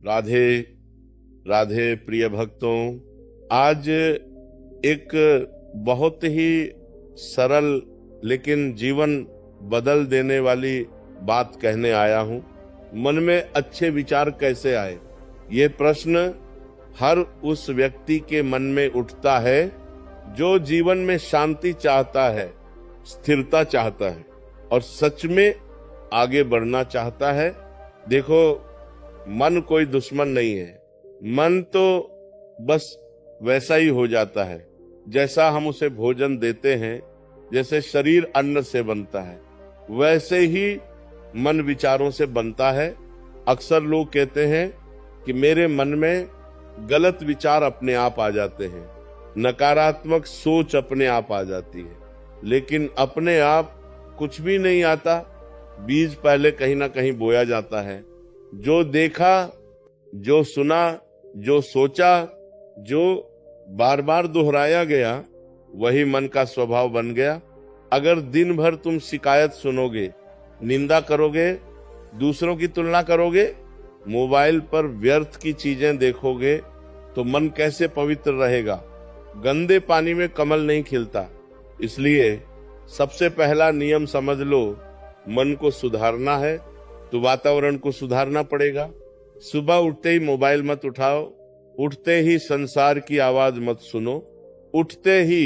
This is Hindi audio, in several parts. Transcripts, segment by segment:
राधे राधे प्रिय भक्तों, आज एक बहुत ही सरल लेकिन जीवन बदल देने वाली बात कहने आया हूं। मन में अच्छे विचार कैसे आए, ये प्रश्न हर उस व्यक्ति के मन में उठता है जो जीवन में शांति चाहता है, स्थिरता चाहता है और सच में आगे बढ़ना चाहता है। देखो, मन कोई दुश्मन नहीं है। मन तो बस वैसा ही हो जाता है जैसा हम उसे भोजन देते हैं। जैसे शरीर अन्न से बनता है, वैसे ही मन विचारों से बनता है। अक्सर लोग कहते हैं कि मेरे मन में गलत विचार अपने आप आ जाते हैं, नकारात्मक सोच अपने आप आ जाती है, लेकिन अपने आप कुछ भी नहीं आता। बीज पहले कहीं ना कहीं बोया जाता है। जो देखा, जो सुना, जो सोचा, जो बार बार दोहराया गया, वही मन का स्वभाव बन गया। अगर दिन भर तुम शिकायत सुनोगे, निंदा करोगे, दूसरों की तुलना करोगे, मोबाइल पर व्यर्थ की चीजें देखोगे, तो मन कैसे पवित्र रहेगा? गंदे पानी में कमल नहीं खिलता। इसलिए सबसे पहला नियम समझ लो, मन को सुधारना है तो वातावरण को सुधारना पड़ेगा। सुबह उठते ही मोबाइल मत उठाओ, उठते ही संसार की आवाज मत सुनो, उठते ही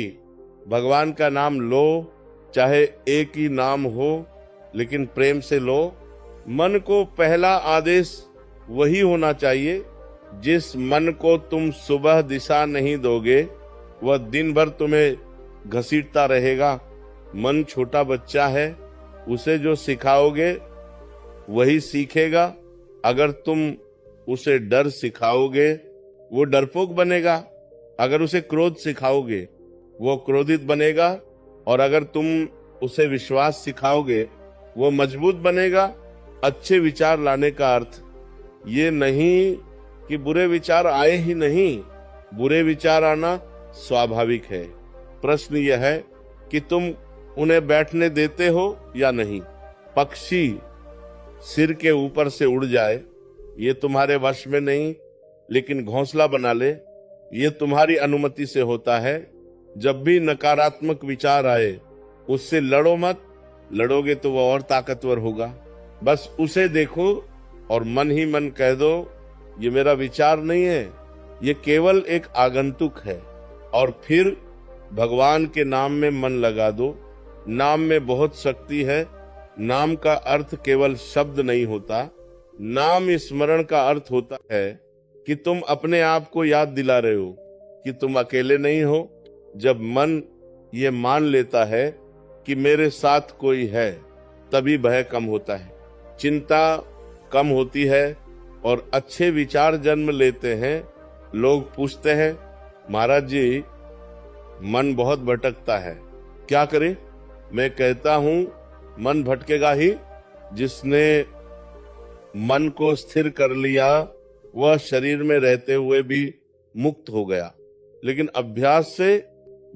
भगवान का नाम लो, चाहे एक ही नाम हो लेकिन प्रेम से लो। मन को पहला आदेश वही होना चाहिए। जिस मन को तुम सुबह दिशा नहीं दोगे, वह दिन भर तुम्हें घसीटता रहेगा। मन छोटा बच्चा है, उसे जो सिखाओगे वही सीखेगा। अगर तुम उसे डर सिखाओगे, वो डरपोक बनेगा। अगर उसे क्रोध सिखाओगे, वो क्रोधित बनेगा। और अगर तुम उसे विश्वास सिखाओगे, वो मजबूत बनेगा। अच्छे विचार लाने का अर्थ ये नहीं कि बुरे विचार आए ही नहीं। बुरे विचार आना स्वाभाविक है। प्रश्न यह है कि तुम उन्हें बैठने देते हो या नहीं। पक्षी सिर के ऊपर से उड़ जाए, ये तुम्हारे वश में नहीं, लेकिन घोंसला बना ले, ये तुम्हारी अनुमति से होता है। जब भी नकारात्मक विचार आए, उससे लड़ो मत। लड़ोगे तो वह और ताकतवर होगा। बस उसे देखो और मन ही मन कह दो, ये मेरा विचार नहीं है, ये केवल एक आगंतुक है। और फिर भगवान के नाम में मन लगा दो। नाम में बहुत शक्ति है। नाम का अर्थ केवल शब्द नहीं होता। नाम स्मरण का अर्थ होता है कि तुम अपने आप को याद दिला रहे हो कि तुम अकेले नहीं हो। जब मन ये मान लेता है कि मेरे साथ कोई है, तभी भय कम होता है, चिंता कम होती है और अच्छे विचार जन्म लेते हैं। लोग पूछते हैं, महाराज जी, मन बहुत भटकता है, क्या करे? मैं कहता हूं, मन भटकेगा ही। जिसने मन को स्थिर कर लिया, वह शरीर में रहते हुए भी मुक्त हो गया। लेकिन अभ्यास से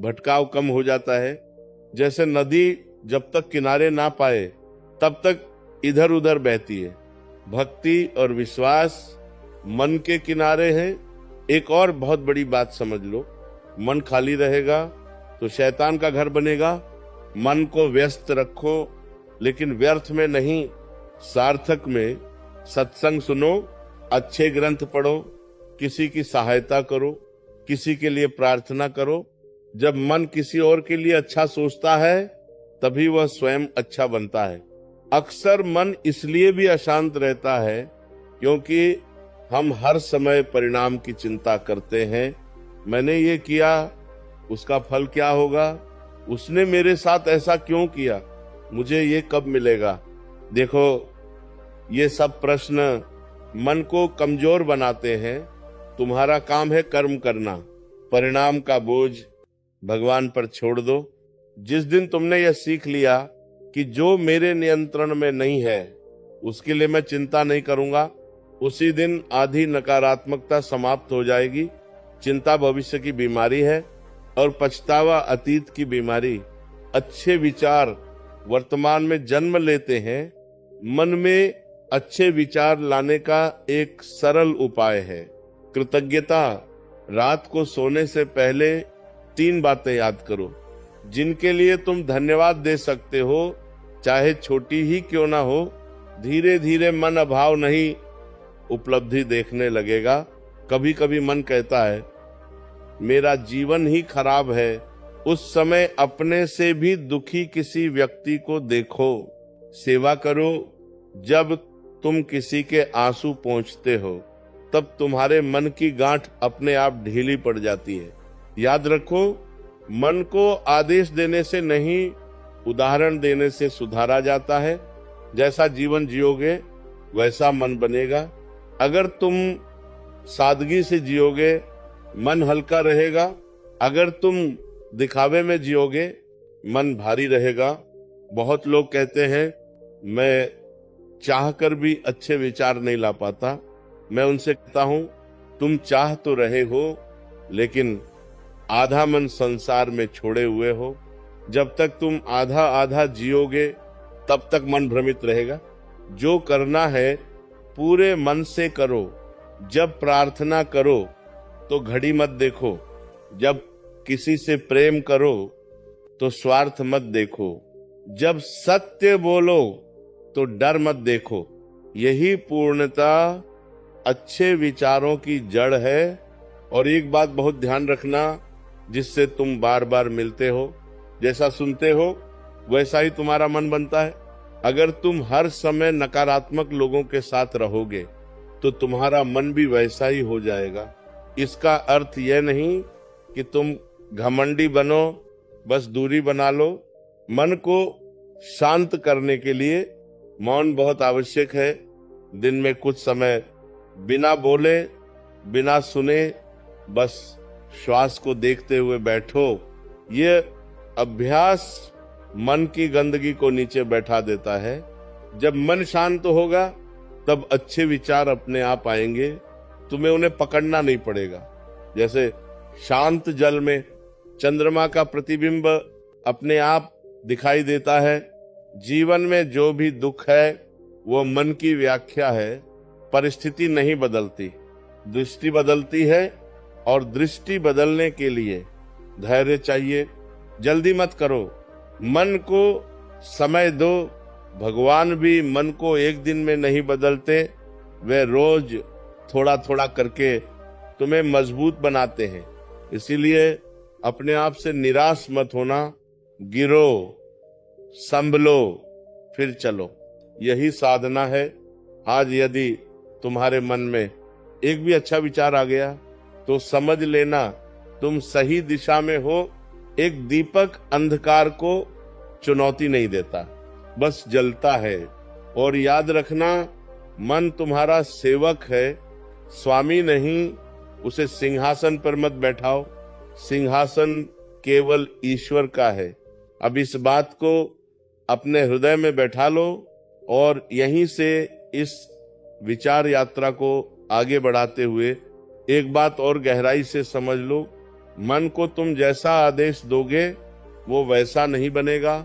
भटकाव कम हो जाता है। जैसे नदी जब तक किनारे ना पाए, तब तक इधर उधर बहती है। भक्ति और विश्वास मन के किनारे हैं। एक और बहुत बड़ी बात समझ लो, मन खाली रहेगा तो शैतान का घर बनेगा। मन को व्यस्त रखो, लेकिन व्यर्थ में नहीं, सार्थक में। सत्संग सुनो, अच्छे ग्रंथ पढ़ो, किसी की सहायता करो, किसी के लिए प्रार्थना करो। जब मन किसी और के लिए अच्छा सोचता है, तभी वह स्वयं अच्छा बनता है। अक्सर मन इसलिए भी अशांत रहता है क्योंकि हम हर समय परिणाम की चिंता करते हैं। मैंने ये किया, उसका फल क्या होगा? उसने मेरे साथ ऐसा क्यों किया? मुझे ये कब मिलेगा? देखो, ये सब प्रश्न मन को कमजोर बनाते हैं। तुम्हारा काम है कर्म करना। परिणाम का बोझ भगवान पर छोड़ दो। जिस दिन तुमने यह सीख लिया कि जो मेरे नियंत्रण में नहीं है, उसके लिए मैं चिंता नहीं करूंगा, उसी दिन आधी नकारात्मकता समाप्त हो जाएगी। चिंता भविष्य की बीमारी है और पछतावा अतीत की बीमारी। अच्छे विचार वर्तमान में जन्म लेते हैं। मन में अच्छे विचार लाने का एक सरल उपाय है। कृतज्ञता, रात को सोने से पहले 3 बातें याद करो जिनके लिए तुम धन्यवाद दे सकते हो, चाहे छोटी ही क्यों ना हो। धीरे धीरे मन अभाव नहीं, उपलब्धि देखने लगेगा। कभी कभी मन कहता है मेरा जीवन ही खराब है। उस समय अपने से भी दुखी किसी व्यक्ति को देखो, सेवा करो। जब तुम किसी के आंसू पोंछते हो तब तुम्हारे मन की गांठ अपने आप ढीली पड़ जाती है। याद रखो, मन को आदेश देने से नहीं, उदाहरण देने से सुधारा जाता है। जैसा जीवन जियोगे वैसा मन बनेगा। अगर तुम सादगी से जियोगे, मन हल्का रहेगा। अगर तुम दिखावे में जियोगे, मन भारी रहेगा। बहुत लोग कहते हैं मैं चाहकर भी अच्छे विचार नहीं ला पाता। मैं उनसे कहता हूं तुम चाह तो रहे हो, लेकिन आधा मन संसार में छोड़े हुए हो। जब तक तुम आधा आधा जियोगे तब तक मन भ्रमित रहेगा। जो करना है पूरे मन से करो। जब प्रार्थना करो तो घड़ी मत देखो। जब किसी से प्रेम करो तो स्वार्थ मत देखो। जब सत्य बोलो तो डर मत देखो। यही पूर्णता अच्छे विचारों की जड़ है। और एक बात बहुत ध्यान रखना, जिससे तुम बार बार मिलते हो, जैसा सुनते हो वैसा ही तुम्हारा मन बनता है। अगर तुम हर समय नकारात्मक लोगों के साथ रहोगे तो तुम्हारा मन भी वैसा ही हो जाएगा। इसका अर्थ यह नहीं कि तुम घमंडी बनो, बस दूरी बना लो। मन को शांत करने के लिए मौन बहुत आवश्यक है। दिन में कुछ समय बिना बोले, बिना सुने, बस श्वास को देखते हुए बैठो। ये अभ्यास मन की गंदगी को नीचे बैठा देता है। जब मन शांत होगा तब अच्छे विचार अपने आप आएंगे। तुम्हें उन्हें पकड़ना नहीं पड़ेगा। जैसे शांत जल में चंद्रमा का प्रतिबिंब अपने आप दिखाई देता है। जीवन में जो भी दुख है वो मन की व्याख्या है। परिस्थिति नहीं बदलती, दृष्टि बदलती है। और दृष्टि बदलने के लिए धैर्य चाहिए। जल्दी मत करो, मन को समय दो। भगवान भी मन को एक दिन में नहीं बदलते, वे रोज थोड़ा थोड़ा करके तुम्हें मजबूत बनाते हैं। इसीलिए अपने आप से निराश मत होना। गिरो, संभलो, फिर चलो। यही साधना है। आज यदि तुम्हारे मन में एक भी अच्छा विचार आ गया तो समझ लेना तुम सही दिशा में हो। एक दीपक अंधकार को चुनौती नहीं देता, बस जलता है। और याद रखना, मन तुम्हारा सेवक है, स्वामी नहीं। उसे सिंहासन पर मत बैठाओ। सिंहासन केवल ईश्वर का है। अब इस बात को अपने हृदय में बैठा लो और यहीं से इस विचार यात्रा को आगे बढ़ाते हुए एक बात और गहराई से समझ लो। मन को तुम जैसा आदेश दोगे वो वैसा नहीं बनेगा।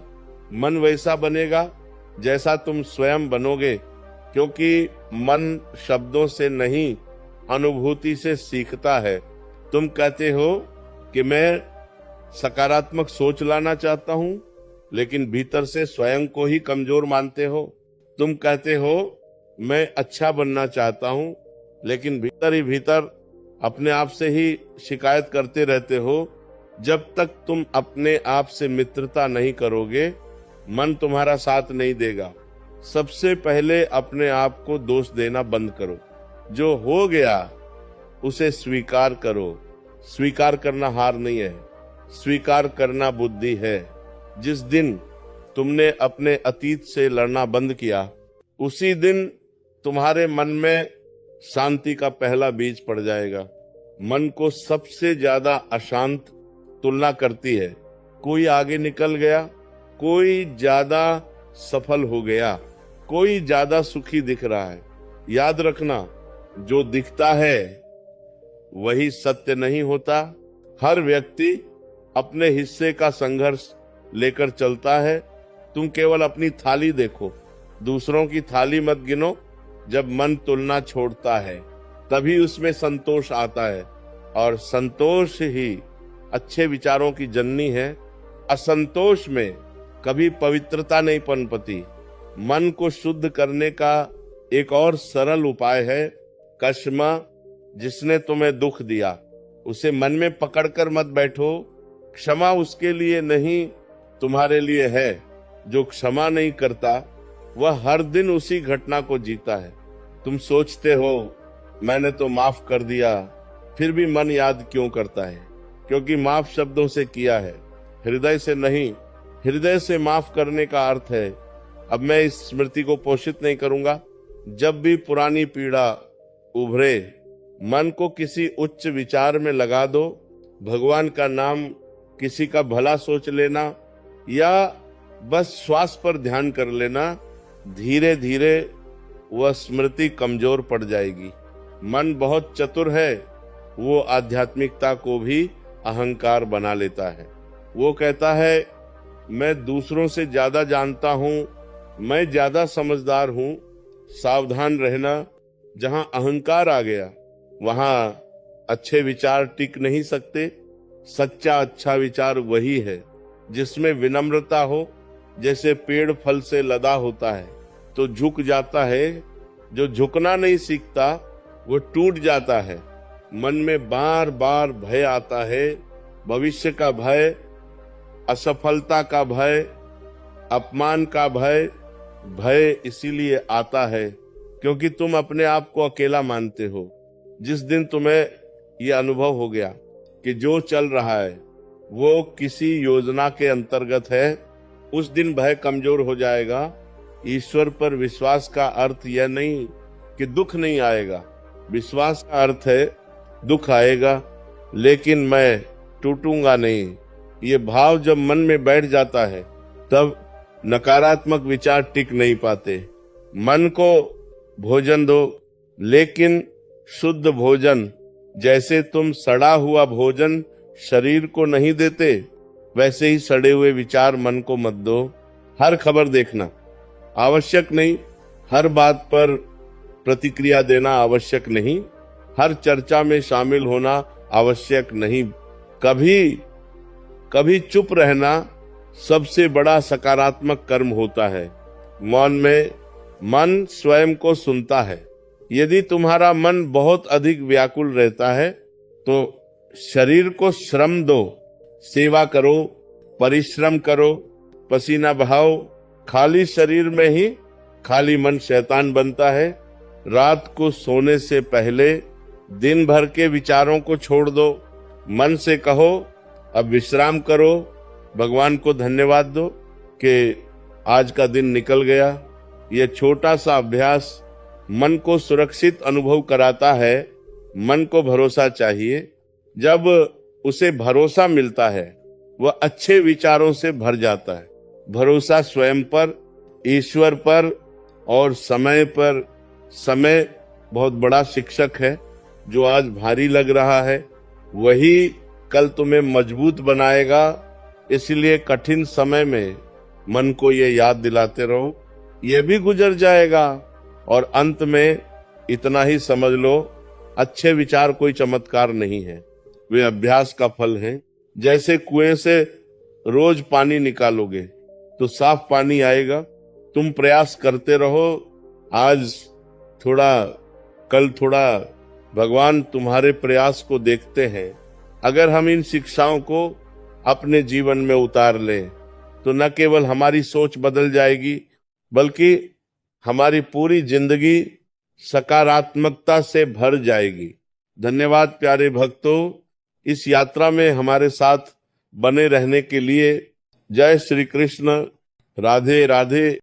मन वैसा बनेगा जैसा तुम स्वयं बनोगे, क्योंकि मन शब्दों से नहीं, अनुभूति से सीखता है। तुम कहते हो कि मैं सकारात्मक सोच लाना चाहता हूँ, लेकिन भीतर से स्वयं को ही कमजोर मानते हो। तुम कहते हो मैं अच्छा बनना चाहता हूँ, लेकिन भीतर ही भीतर अपने आप से ही शिकायत करते रहते हो। जब तक तुम अपने आप से मित्रता नहीं करोगे, मन तुम्हारा साथ नहीं देगा। सबसे पहले अपने आप को दोष देना बंद करो। जो हो गया उसे स्वीकार करो। स्वीकार करना हार नहीं है, स्वीकार करना बुद्धि है। जिस दिन तुमने अपने अतीत से लड़ना बंद किया, उसी दिन तुम्हारे मन में शांति का पहला बीज पड़ जाएगा। मन को सबसे ज्यादा अशांत तुलना करती है। कोई आगे निकल गया, कोई ज्यादा सफल हो गया, कोई ज्यादा सुखी दिख रहा है। याद रखना, जो दिखता है वही सत्य नहीं होता। हर व्यक्ति अपने हिस्से का संघर्ष लेकर चलता है। तुम केवल अपनी थाली देखो, दूसरों की थाली मत गिनो। जब मन तुलना छोड़ता है तभी उसमें संतोष आता है, और संतोष ही अच्छे विचारों की जननी है। असंतोष में कभी पवित्रता नहीं पनपती। मन को शुद्ध करने का एक और सरल उपाय है क्षमा। जिसने तुम्हें दुख दिया उसे मन में पकड़कर मत बैठो। क्षमा उसके लिए नहीं, तुम्हारे लिए है। जो क्षमा नहीं करता वह हर दिन उसी घटना को जीता है। तुम सोचते हो मैंने तो माफ कर दिया, फिर भी मन याद क्यों करता है? क्योंकि माफ शब्दों से किया है, हृदय से नहीं। हृदय से माफ करने का अर्थ है, अब मैं इस स्मृति को पोषित नहीं करूंगा। जब भी पुरानी पीड़ा उभरे, मन को किसी उच्च विचार में लगा दो। भगवान का नाम, किसी का भला सोच लेना, या बस श्वास पर ध्यान कर लेना। धीरे धीरे वह स्मृति कमजोर पड़ जाएगी। मन बहुत चतुर है, वो आध्यात्मिकता को भी अहंकार बना लेता है। वो कहता है मैं दूसरों से ज्यादा जानता हूँ, मैं ज्यादा समझदार हूँ। सावधान रहना, जहां अहंकार आ गया वहां अच्छे विचार टिक नहीं सकते। सच्चा अच्छा विचार वही है जिसमें विनम्रता हो। जैसे पेड़ फल से लदा होता है तो झुक जाता है, जो झुकना नहीं सीखता वो टूट जाता है। मन में बार बार भय आता है, भविष्य का भय, असफलता का भय, अपमान का भय। भय इसीलिए आता है क्योंकि तुम अपने आप को अकेला मानते हो। जिस दिन तुम्हें ये अनुभव हो गया कि जो चल रहा है वो किसी योजना के अंतर्गत है, उस दिन भय कमजोर हो जाएगा। ईश्वर पर विश्वास का अर्थ यह नहीं कि दुख नहीं आएगा। विश्वास का अर्थ है दुख आएगा लेकिन मैं टूटूंगा नहीं। ये भाव जब मन में बैठ जाता है तब नकारात्मक विचार टिक नहीं पाते। मन को भोजन दो, लेकिन शुद्ध भोजन। जैसे तुम सड़ा हुआ भोजन शरीर को नहीं देते, वैसे ही सड़े हुए विचार मन को मत दो। हर खबर देखना आवश्यक नहीं, हर बात पर प्रतिक्रिया देना आवश्यक नहीं, हर चर्चा में शामिल होना आवश्यक नहीं। कभी कभी चुप रहना सबसे बड़ा सकारात्मक कर्म होता है। मौन में मन स्वयं को सुनता है। यदि तुम्हारा मन बहुत अधिक व्याकुल रहता है तो शरीर को श्रम दो, सेवा करो, परिश्रम करो, पसीना बहाओ। खाली शरीर में ही खाली मन शैतान बनता है। रात को सोने से पहले दिन भर के विचारों को छोड़ दो। मन से कहो अब विश्राम करो, भगवान को धन्यवाद दो कि आज का दिन निकल गया। यह छोटा सा अभ्यास मन को सुरक्षित अनुभव कराता है। मन को भरोसा चाहिए। जब उसे भरोसा मिलता है वह अच्छे विचारों से भर जाता है। भरोसा स्वयं पर, ईश्वर पर और समय पर। समय बहुत बड़ा शिक्षक है। जो आज भारी लग रहा है वही कल तुम्हें मजबूत बनाएगा। इसलिए कठिन समय में मन को ये याद दिलाते रहो, ये भी गुजर जाएगा। और अंत में इतना ही समझ लो, अच्छे विचार कोई चमत्कार नहीं है, वे अभ्यास का फल हैं। जैसे कुएं से रोज पानी निकालोगे तो साफ पानी आएगा। तुम प्रयास करते रहो, आज थोड़ा कल थोड़ा। भगवान तुम्हारे प्रयास को देखते हैं। अगर हम इन शिक्षाओं को अपने जीवन में उतार लें तो न केवल हमारी सोच बदल जाएगी बल्कि हमारी पूरी जिंदगी सकारात्मकता से भर जाएगी। धन्यवाद प्यारे भक्तों, इस यात्रा में हमारे साथ बने रहने के लिए। जय श्री कृष्ण। राधे राधे।